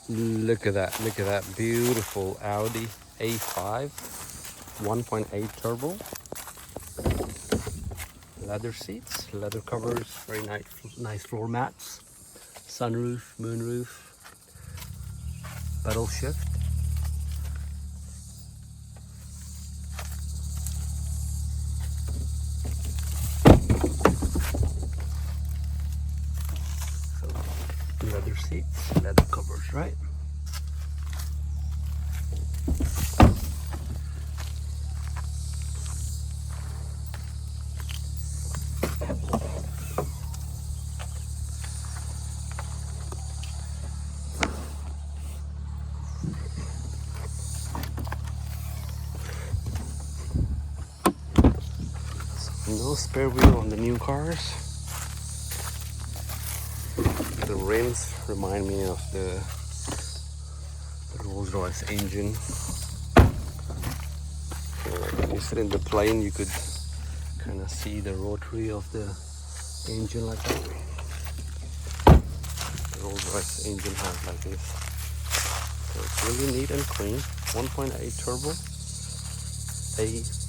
Look at that, look at that beautiful Audi A5 1.8 turbo. Leather seats, leather covers, very nice floor mats, sunroof, moonroof, pedal shift. So, leather seats, leather covers, right? No spare wheel on the new cars. The rims remind me of the Rolls-Royce engine. When you sit in the plane, you could kind of see the rotary of the engine like that. The Rolls-Royce engine has like this. So it's really neat and clean. 1.8 turbo A